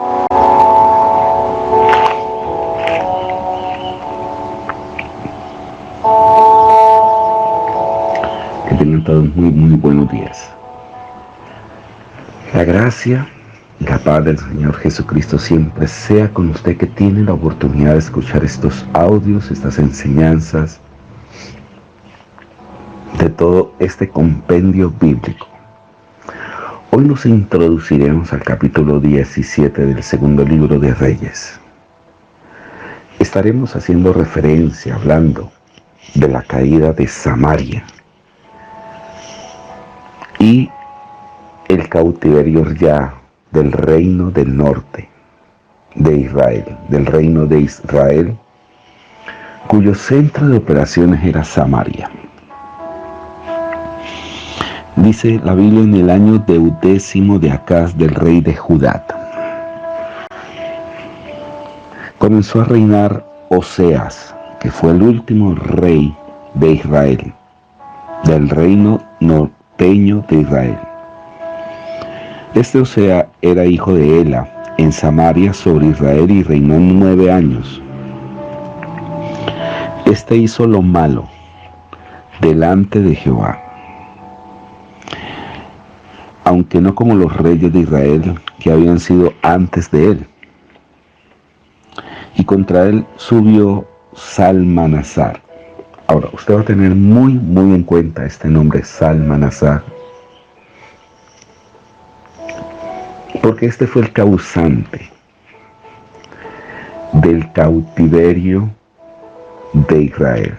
Que tengan todos muy buenos días. La gracia y la paz del Señor Jesucristo siempre sea con usted, que tiene la oportunidad de escuchar estos audios, estas enseñanzas de todo este compendio bíblico. Hoy nos introduciremos al capítulo 17 del segundo libro de Reyes. Estaremos haciendo referencia, hablando de la caída de Samaria y el cautiverio ya del reino del norte de Israel, del reino de Israel, cuyo centro de operaciones era Samaria. Dice la Biblia: en el año 10º de Acaz, del rey de Judá, comenzó a reinar Oseas, que fue el último rey de Israel, del reino norteño de Israel. Este Oseas era hijo de Ela en Samaria sobre Israel y reinó 9 años. Este hizo lo malo delante de Jehová, aunque no como los reyes de Israel que habían sido antes de él. Y contra él subió Salmanasar. Ahora, usted va a tener muy en cuenta este nombre, Salmanasar, porque este fue el causante del cautiverio de Israel.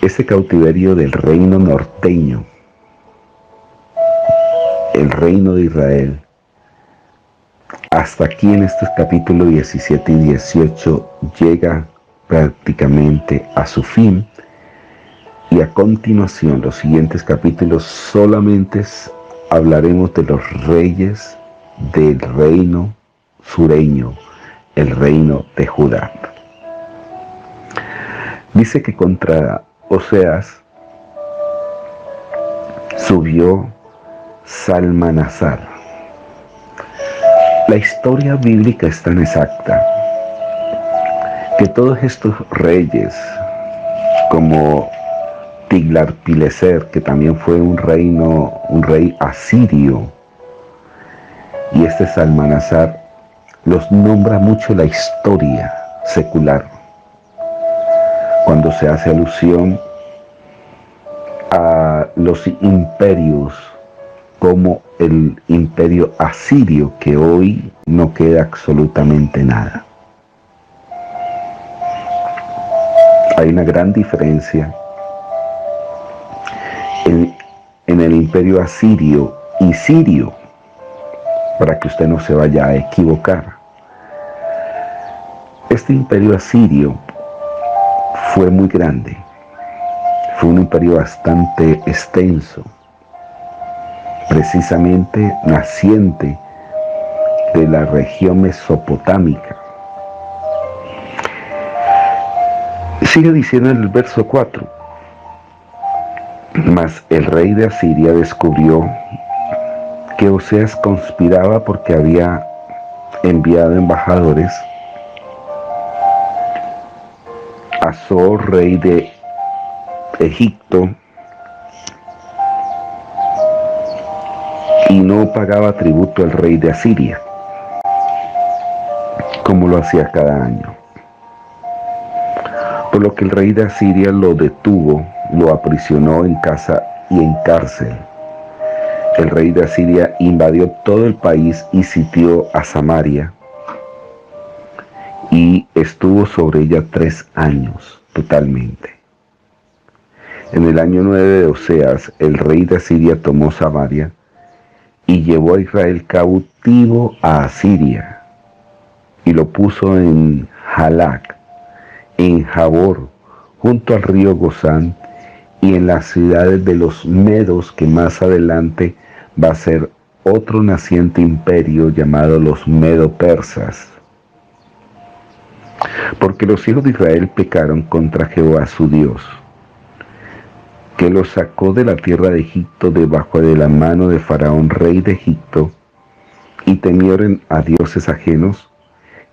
Ese cautiverio del reino norteño, el reino de Israel, hasta aquí en estos capítulos 17 y 18 llega prácticamente a su fin, y a continuación los siguientes capítulos solamente hablaremos de los reyes del reino sureño, el reino de Judá. Dice que contra Oseas subió Salmanasar. La historia bíblica es tan exacta que todos estos reyes, como Tiglat-Pileser, que también fue un rey asirio, y este Salmanasar, los nombra mucho la historia secular, cuando se hace alusión a los imperios, como el imperio asirio, que hoy no queda absolutamente nada. Hay una gran diferencia en el imperio asirio y sirio, para que usted no se vaya a equivocar. Este imperio asirio fue muy grande, fue un imperio bastante extenso, precisamente naciente de la región mesopotámica. Sigue diciendo en el verso 4: mas el rey de Asiria descubrió que Oseas conspiraba, porque había enviado embajadores a So, rey de Egipto, y no pagaba tributo al rey de Asiria, como lo hacía cada año. Por lo que el rey de Asiria lo detuvo, lo aprisionó en casa y en cárcel. El rey de Asiria invadió todo el país y sitió a Samaria, y estuvo sobre ella 3 años totalmente. En el año 9 de Oseas, el rey de Asiria tomó Samaria y llevó a Israel cautivo a Asiria, y lo puso en Halac, en Jabor, junto al río Gozán, y en las ciudades de los medos, que más adelante va a ser otro naciente imperio llamado los medo-persas. Porque los hijos de Israel pecaron contra Jehová su Dios, que los sacó de la tierra de Egipto debajo de la mano de Faraón, rey de Egipto, y temieron a dioses ajenos,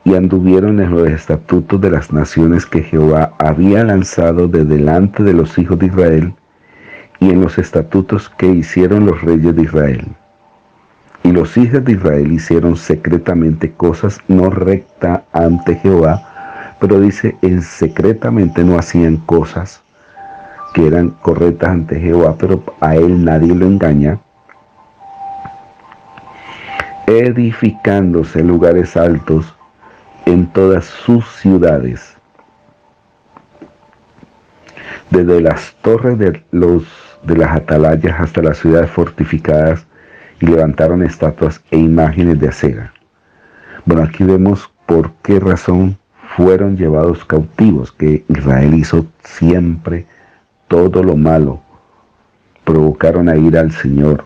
y anduvieron en los estatutos de las naciones que Jehová había lanzado de delante de los hijos de Israel, y en los estatutos que hicieron los reyes de Israel. Y los hijos de Israel hicieron secretamente cosas no rectas ante Jehová, pero dice, en secretamente no hacían cosas que eran correctas ante Jehová, pero a él nadie lo engaña, edificándose lugares altos en todas sus ciudades, desde las torres de las atalayas hasta las ciudades fortificadas, y levantaron estatuas e imágenes de acera. Bueno, aquí vemos por qué razón fueron llevados cautivos, que Israel hizo siempre todo lo malo, provocaron a ira al Señor,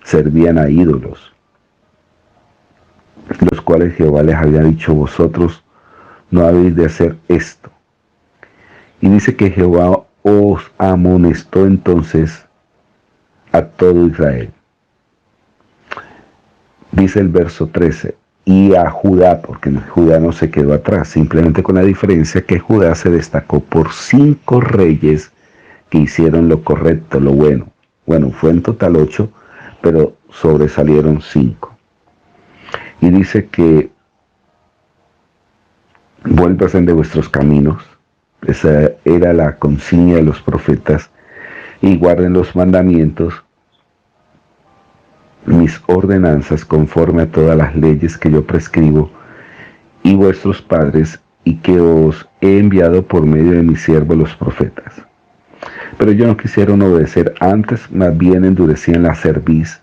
servían a ídolos, los cuales Jehová les había dicho, vosotros no habéis de hacer esto. Y dice que Jehová os amonestó entonces a todo Israel. Dice el verso 13, y a Judá, porque Judá no se quedó atrás, simplemente con la diferencia que Judá se destacó por 5 reyes que hicieron lo correcto, lo bueno. Bueno, fue en total 8, pero sobresalieron 5. Y dice que vuélvanse de vuestros caminos, esa era la consigna de los profetas, y guarden los mandamientos, mis ordenanzas, conforme a todas las leyes que yo prescribo, y vuestros padres, y que os he enviado por medio de mis siervos los profetas. Pero ellos no quisieron obedecer, antes más bien endurecían la cerviz,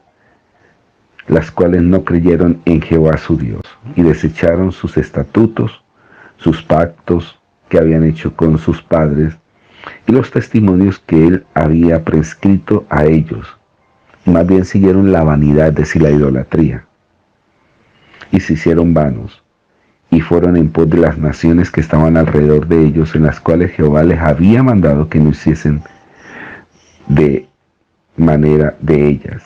las cuales no creyeron en Jehová su Dios, y desecharon sus estatutos, sus pactos que habían hecho con sus padres, y los testimonios que él había prescrito a ellos. Más bien siguieron la vanidad, es decir, la idolatría, y se hicieron vanos, y fueron en pos de las naciones que estaban alrededor de ellos, en las cuales Jehová les había mandado que no hiciesen de manera de ellas.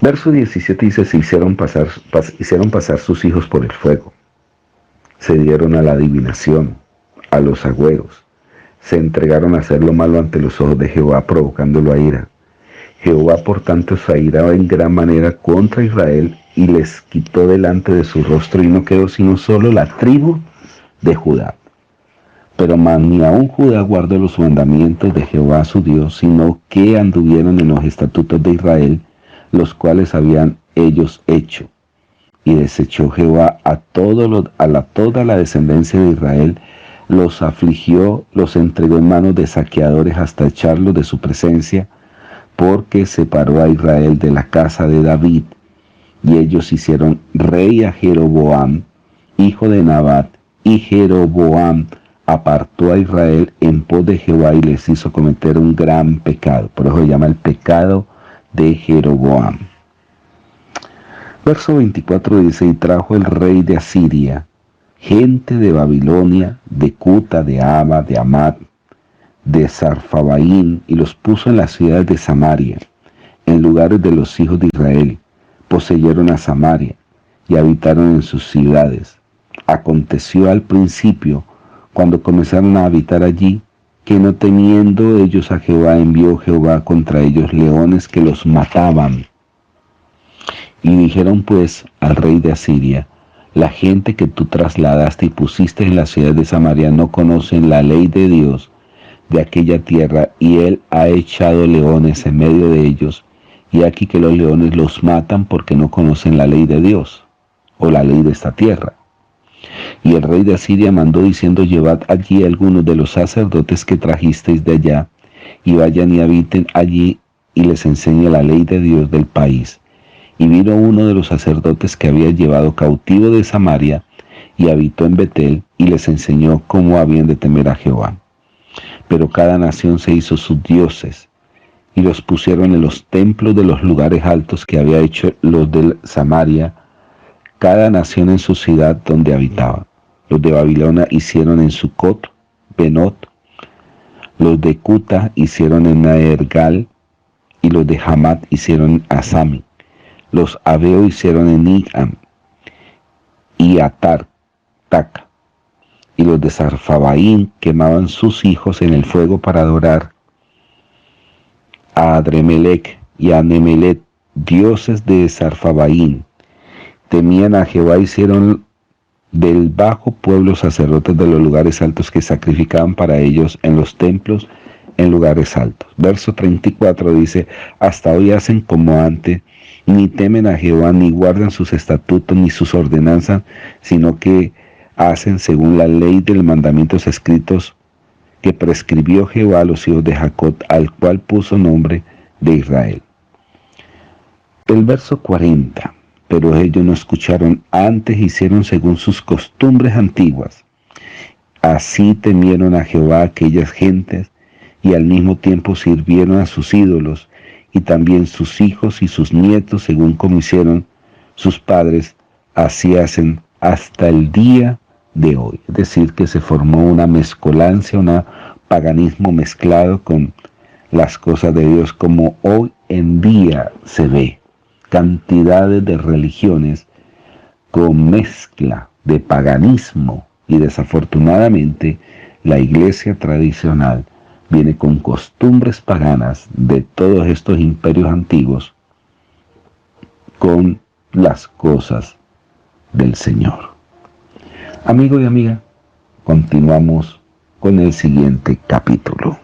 Verso 17 dice, se hicieron pasar sus hijos por el fuego, se dieron a la adivinación, a los agüeros, se entregaron a hacer lo malo ante los ojos de Jehová, provocándolo a ira. Jehová por tanto se airaba en gran manera contra Israel, y les quitó delante de su rostro, y no quedó sino solo la tribu de Judá. Pero ni aun Judá guardó los mandamientos de Jehová su Dios, sino que anduvieron en los estatutos de Israel, los cuales habían ellos hecho. Y desechó Jehová a toda la descendencia de Israel, los afligió, los entregó en manos de saqueadores hasta echarlos de su presencia, porque separó a Israel de la casa de David, y ellos hicieron rey a Jeroboam, hijo de Nabat, y Jeroboam apartó a Israel en pos de Jehová y les hizo cometer un gran pecado. Por eso se llama el pecado de Jeroboam. Verso 24 dice, y trajo el rey de Asiria gente de Babilonia, de Cuta, de Ama, de Amat, de Sarfabaín, y los puso en las ciudades de Samaria, en lugares de los hijos de Israel. Poseyeron a Samaria y habitaron en sus ciudades. Aconteció al principio, cuando comenzaron a habitar allí, que no temiendo ellos a Jehová, envió Jehová contra ellos leones que los mataban. Y dijeron pues al rey de Asiria, la gente que tú trasladaste y pusiste en la ciudad de Samaria no conocen la ley de Dios de aquella tierra, y él ha echado leones en medio de ellos, y aquí que los leones los matan porque no conocen la ley de Dios, o la ley de esta tierra. Y el rey de Asiria mandó diciendo, llevad allí algunos de los sacerdotes que trajisteis de allá, y vayan y habiten allí, y les enseñe la ley de Dios del país. Y vino uno de los sacerdotes que había llevado cautivo de Samaria, y habitó en Betel, y les enseñó cómo habían de temer a Jehová. Pero cada nación se hizo sus dioses, y los pusieron en los templos de los lugares altos que había hecho los de Samaria, cada nación en su ciudad donde habitaba. Los de Babilonia hicieron en Sucot, Benot, los de Cuta hicieron en Nergal, y los de Hamat hicieron en Asami. los Aveo hicieron en Igam y Taca, y los de Sarfabaín quemaban sus hijos en el fuego para adorar a Adremelech y a Nemelet, dioses de Sarfabaín. Temían a Jehová, hicieron del bajo pueblo sacerdotes de los lugares altos que sacrificaban para ellos en los templos en lugares altos. Verso 34 dice: hasta hoy hacen como antes, ni temen a Jehová, ni guardan sus estatutos ni sus ordenanzas, sino que hacen según la ley de los mandamientos escritos que prescribió Jehová a los hijos de Jacob, al cual puso nombre de Israel. El verso 40: pero ellos no escucharon, antes hicieron según sus costumbres antiguas. Así temieron a Jehová aquellas gentes, y al mismo tiempo sirvieron a sus ídolos, y también sus hijos y sus nietos, según como hicieron sus padres, así hacen hasta el día de hoy. Es decir, que se formó una mezcolancia, un paganismo mezclado con las cosas de Dios, como hoy en día se ve. Cantidades de religiones con mezcla de paganismo, y desafortunadamente la iglesia tradicional viene con costumbres paganas de todos estos imperios antiguos con las cosas del Señor. Amigo y amiga, continuamos con el siguiente capítulo.